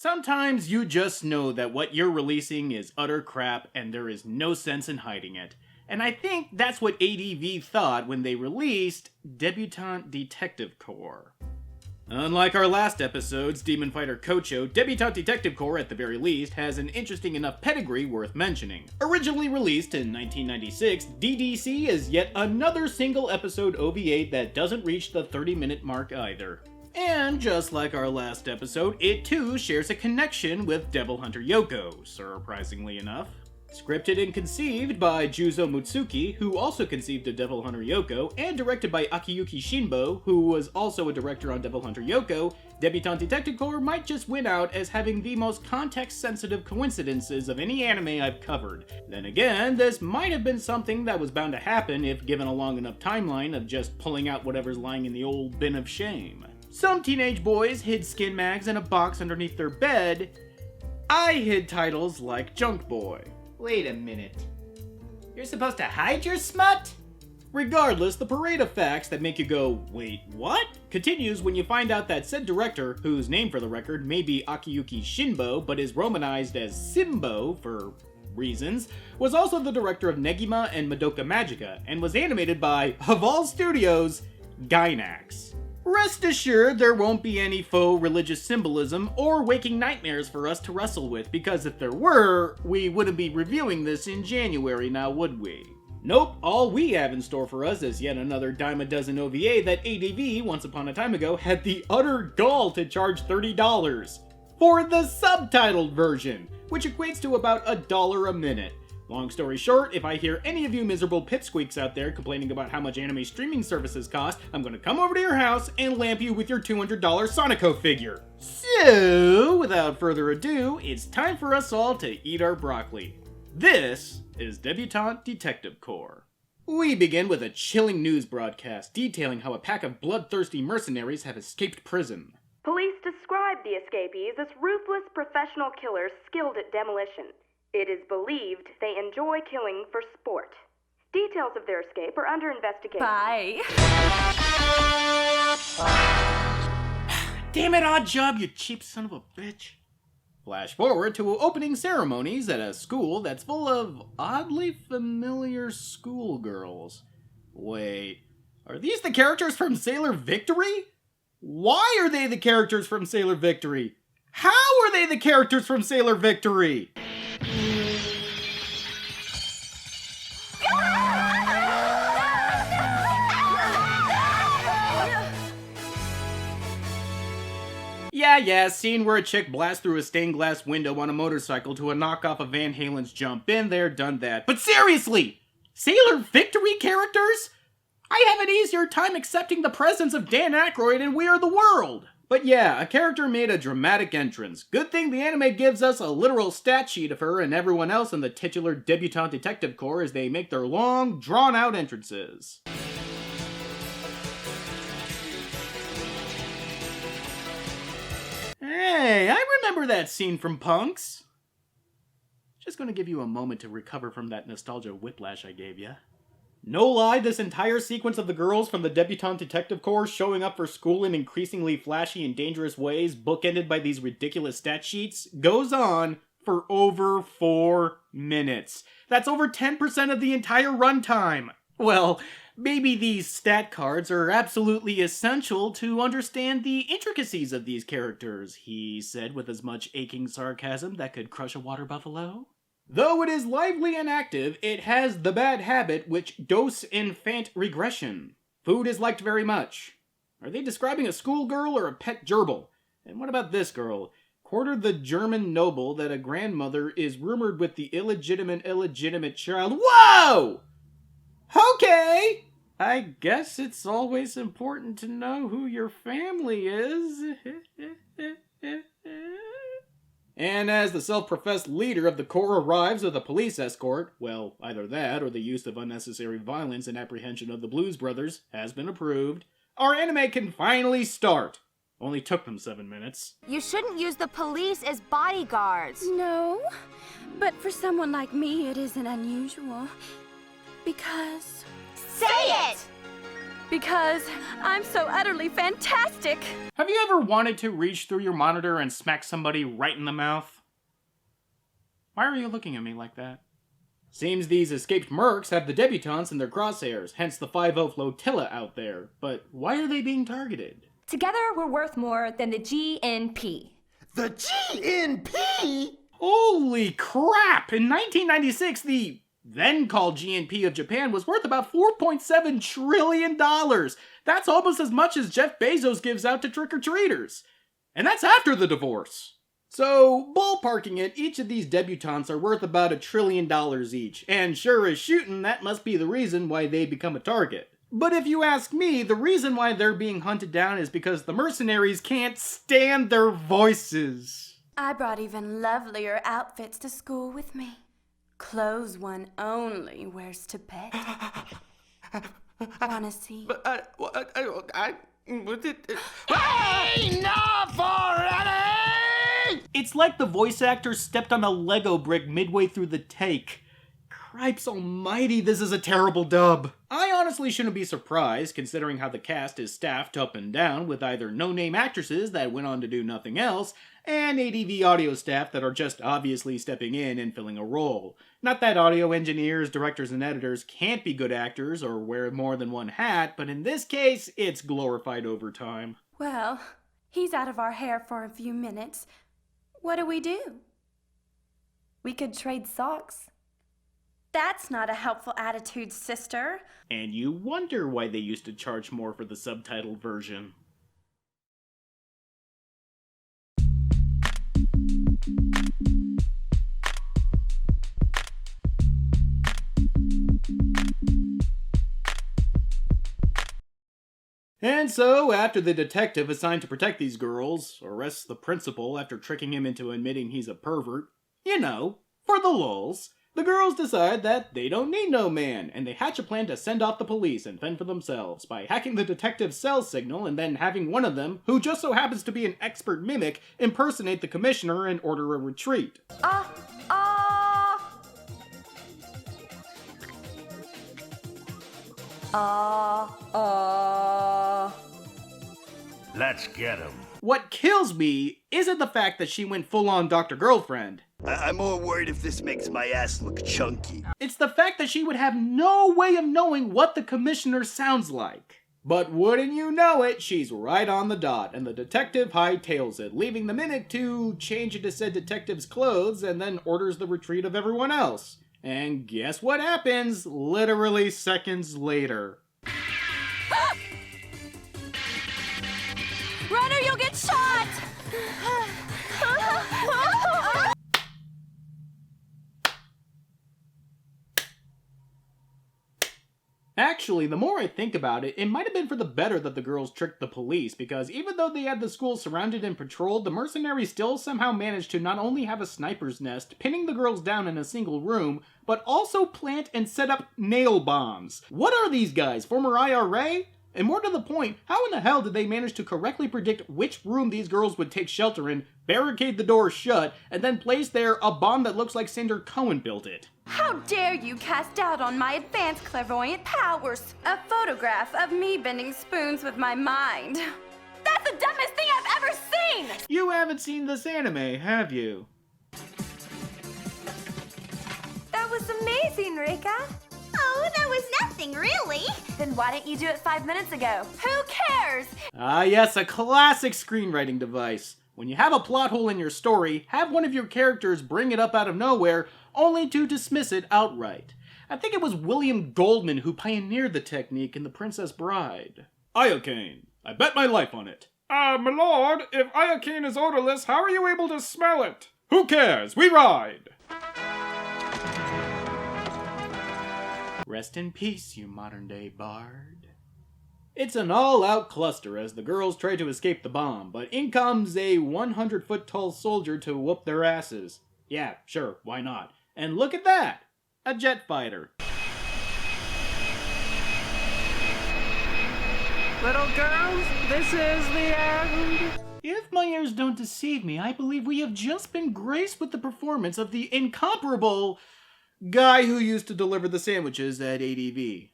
Sometimes you just know that what you're releasing is utter crap and there is no sense in hiding it. And I think that's what ADV thought when they released Debutante Detective Corps. Unlike our last episode's Demon Fighter Kocho, Debutante Detective Corps, at the very least, has an interesting enough pedigree worth mentioning. Originally released in 1996, DDC is yet another single episode OVA that doesn't reach the 30-minute mark either. And just like our last episode, it too shares a connection with Devil Hunter Yoko, surprisingly enough. Scripted and conceived by Juzo Mutsuki, who also conceived of Devil Hunter Yoko, and directed by Akiyuki Shinbo, who was also a director on Devil Hunter Yoko, Debutante Detective Corps might just win out as having the most context-sensitive coincidences of any anime I've covered. Then again, this might have been something that was bound to happen if given a long enough timeline of just pulling out whatever's lying in the old bin of shame. Some teenage boys hid skin mags in a box underneath their bed. I hid titles like Junk Boy. Wait a minute. You're supposed to hide your smut? Regardless, the parade of facts that make you go, wait, what? Continues when you find out that said director, whose name for the record may be Akiyuki Shinbo, but is romanized as Simbo for reasons, was also the director of Negima and Madoka Magica, and was animated by, of all studios, Gainax. Rest assured, there won't be any faux religious symbolism or waking nightmares for us to wrestle with, because if there were, we wouldn't be reviewing this in January now, would we? Nope, all we have in store for us is yet another dime a dozen OVA that ADV, once upon a time ago, had the utter gall to charge $30 for the subtitled version, which equates to about $1 a minute. Long story short, if I hear any of you miserable pipsqueaks out there complaining about how much anime streaming services cost, I'm gonna come over to your house and lamp you with your $200 Sonico figure. So, without further ado, it's time for us all to eat our broccoli. This is Debutante Detective Corps. We begin with a chilling news broadcast detailing how a pack of bloodthirsty mercenaries have escaped prison. Police describe the escapees as ruthless professional killers skilled at demolition. It is believed they enjoy killing for sport. Details of their escape are under investigation. Bye. Damn it, Odd Job, you cheap son of a bitch. Flash forward to opening ceremonies at a school that's full of oddly familiar schoolgirls. Wait, are these the characters from Sailor Victory? Why are they the characters from Sailor Victory? How are they the characters from Sailor Victory? Yeah, scene where a chick blasts through a stained glass window on a motorcycle to a knockoff of Van Halen's Jump. Been there, done that. But seriously! Sailor Victory characters? I have an easier time accepting the presence of Dan Aykroyd in We Are the World! But yeah, a character made a dramatic entrance. Good thing the anime gives us a literal stat sheet of her and everyone else in the titular Debutante Detective Corps as they make their long, drawn-out entrances. Hey, I remember that scene from Punks. Just gonna give you a moment to recover from that nostalgia whiplash I gave you. No lie, this entire sequence of the girls from the Debutante Detective Corps showing up for school in increasingly flashy and dangerous ways, bookended by these ridiculous stat sheets, goes on for over 4 minutes. That's over 10% of the entire runtime. Well, maybe these stat cards are absolutely essential to understand the intricacies of these characters, he said with as much aching sarcasm that could crush a water buffalo. Though it is lively and active, it has the bad habit which dos infant regression. Food is liked very much. Are they describing a schoolgirl or a pet gerbil? And what about this girl? Quartered the German noble that a grandmother is rumored with the illegitimate child. Whoa! Okay! I guess it's always important to know who your family is. And as the self-professed leader of the Corps arrives with a police escort, well, either that or the use of unnecessary violence in apprehension of the Blues Brothers has been approved, our anime can finally start. Only took them 7 minutes. You shouldn't use the police as bodyguards. No, but for someone like me, it isn't unusual. Because... Say it! because I'm so utterly fantastic. Have you ever wanted to reach through your monitor and smack somebody right in the mouth? Why are you looking at me like that? Seems these escaped mercs have the debutantes in their crosshairs, hence the 5-0 flotilla out there. But why are they being targeted? Together, we're worth more than the GNP. The GNP? Holy crap! In 1996, the then called GNP of Japan was worth about $4.7 trillion. That's almost as much as Jeff Bezos gives out to trick-or-treaters. And that's after the divorce. So, ballparking it, each of these debutantes are worth about $1 trillion each, and sure as shootin', that must be the reason why they become a target. But if you ask me, the reason why they're being hunted down is because the mercenaries can't stand their voices. I brought even lovelier outfits to school with me. Clothes one only wears to bed. Wanna see? Enough already! It's like the voice actor stepped on a Lego brick midway through the take. Cripes almighty, this is a terrible dub. I honestly shouldn't be surprised, considering how the cast is staffed up and down with either no-name actresses that went on to do nothing else, and ADV audio staff that are just obviously stepping in and filling a role. Not that audio engineers, directors, and editors can't be good actors or wear more than one hat, but in this case, it's glorified overtime. Well, he's out of our hair for a few minutes. What do? We could trade socks. That's not a helpful attitude, sister. And you wonder why they used to charge more for the subtitled version. And so, after the detective assigned to protect these girls arrests the principal after tricking him into admitting he's a pervert, you know, for the lulz, the girls decide that they don't need no man, and they hatch a plan to send off the police and fend for themselves by hacking the detective's cell signal and then having one of them, who just so happens to be an expert mimic, impersonate the commissioner and order a retreat. Let's get him. What kills me isn't the fact that she went full-on Dr. Girlfriend. I'm more worried if this makes my ass look chunky. It's the fact that she would have no way of knowing what the commissioner sounds like. But wouldn't you know it, she's right on the dot, and the detective hightails it, leaving the mimic to change into said detective's clothes and then orders the retreat of everyone else. And guess what happens literally seconds later? Run or you'll get shot! Actually, the more I think about it, it might have been for the better that the girls tricked the police, because even though they had the school surrounded and patrolled, the mercenaries still somehow managed to not only have a sniper's nest, pinning the girls down in a single room, but also plant and set up nail bombs. What are these guys, former IRA? And more to the point, how in the hell did they manage to correctly predict which room these girls would take shelter in, barricade the door shut, and then place there a bomb that looks like Sander Cohen built it? How dare you cast doubt on my advanced clairvoyant powers? A photograph of me bending spoons with my mind. That's the dumbest thing I've ever seen! You haven't seen this anime, have you? That was amazing, Rika. Oh, that was nothing, really. Then why didn't you do it 5 minutes ago? Who cares? Ah yes, a classic screenwriting device. When you have a plot hole in your story, have one of your characters bring it up out of nowhere, only to dismiss it outright. I think it was William Goldman who pioneered the technique in The Princess Bride. Iocane. I bet my life on it. My lord, if iocane is odorless, how are you able to smell it? Who cares? We ride! Rest in peace, you modern-day bard. It's an all-out cluster as the girls try to escape the bomb, but in comes a 100-foot-tall soldier to whoop their asses. Yeah, sure, why not? And look at that! A jet fighter. Little girls, this is the end. If my ears don't deceive me, I believe we have just been graced with the performance of the incomparable guy who used to deliver the sandwiches at ADV.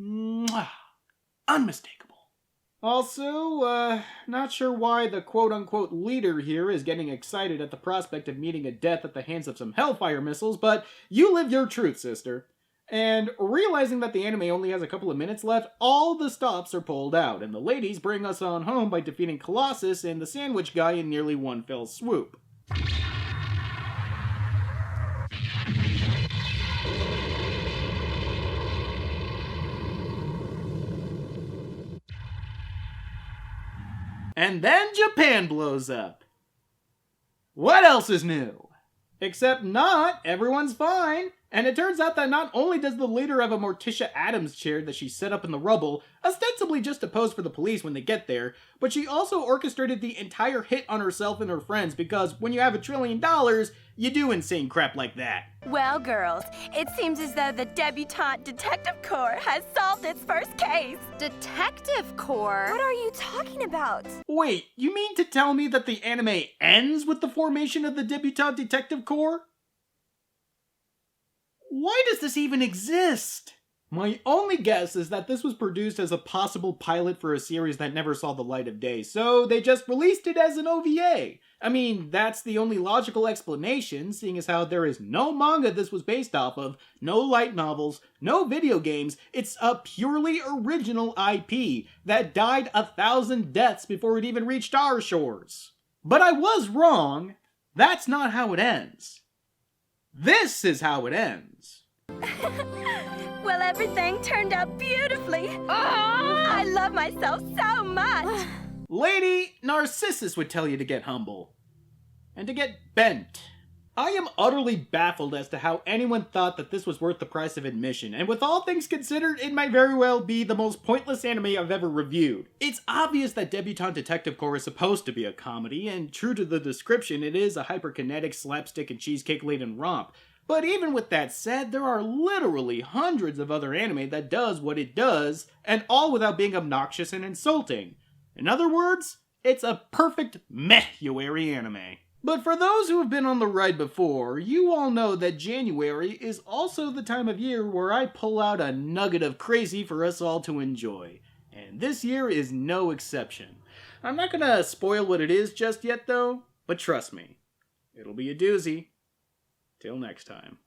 Mwah. unmistakable. Also, not sure why the quote-unquote leader here is getting excited at the prospect of meeting a death at the hands of some Hellfire missiles, but you live your truth, sister. And realizing that the anime only has a couple of minutes left, all the stops are pulled out, and the ladies bring us on home by defeating Colossus and the Sandwich Guy in nearly one fell swoop. And then Japan blows up. What else is new? Except not everyone's fine. And it turns out that not only does the leader have a Morticia Adams chair that she set up in the rubble, ostensibly just to pose for the police when they get there, but she also orchestrated the entire hit on herself and her friends because when you have $1 trillion, you do insane crap like that. Well, girls, it seems as though the Debutante Detective Corps has solved its first case. Detective Corps? What are you talking about? Wait, you mean to tell me that the anime ends with the formation of the Debutante Detective Corps? Why does this even exist? My only guess is that this was produced as a possible pilot for a series that never saw the light of day, so they just released it as an OVA. I mean, that's the only logical explanation, seeing as how there is no manga this was based off of, no light novels, no video games. It's a purely original IP that died 1,000 deaths before it even reached our shores. But I was wrong. That's not how it ends. This is how it ends. Well, everything turned out beautifully. I love myself so much. Lady, Narcissus would tell you to get humble. And to get bent. I am utterly baffled as to how anyone thought that this was worth the price of admission, and with all things considered, it might very well be the most pointless anime I've ever reviewed. It's obvious that Debutante Detective Corps is supposed to be a comedy, and true to the description, it is a hyperkinetic slapstick and cheesecake-laden romp. But even with that said, there are literally hundreds of other anime that does what it does, and all without being obnoxious and insulting. In other words, it's a perfect meh-uary anime. But for those who have been on the ride before, you all know that January is also the time of year where I pull out a nugget of crazy for us all to enjoy. And this year is no exception. I'm not gonna spoil what it is just yet though, but trust me, it'll be a doozy. Till next time.